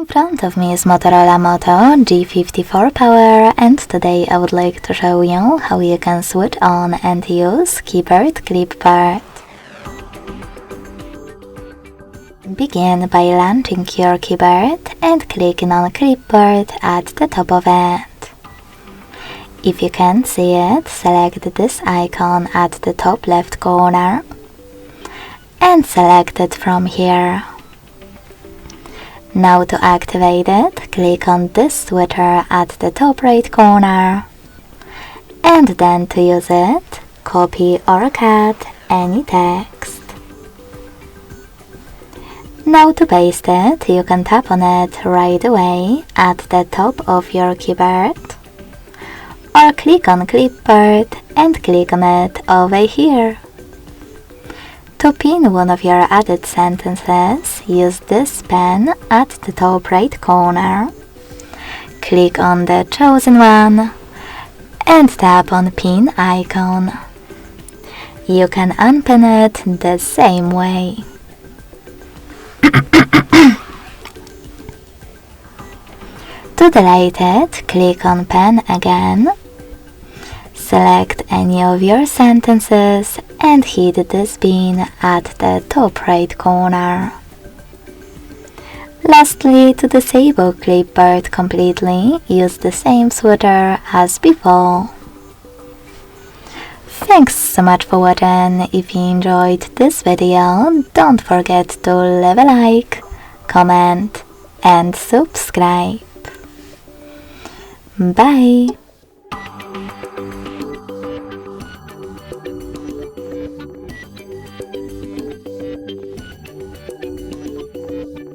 In front of me is Motorola Moto G54 Power, and today I would like to show you how you can switch on and use keyboard Clipboard. Begin by launching your keyboard and clicking on Clipboard at the top of it. If you can't see it, select this icon at the top left corner and select it from here. Now to activate it, click on this switcher at the top right corner, and then to use it, copy or cut any text. Now to paste it, you can tap on it right away at the top of your keyboard, or click on Clipboard and click on it over here. To pin one of your added sentences, use this pen at the top right corner. Click on the chosen one and tap on pin icon. You can unpin it the same way. To delete it, click on pen again. Select any of your sentences and hit this pin at the top right corner. Lastly, to disable Clipboard completely, use the same switcher as before. Thanks so much for watching. If you enjoyed this video, don't forget to leave a like, comment and subscribe. Bye!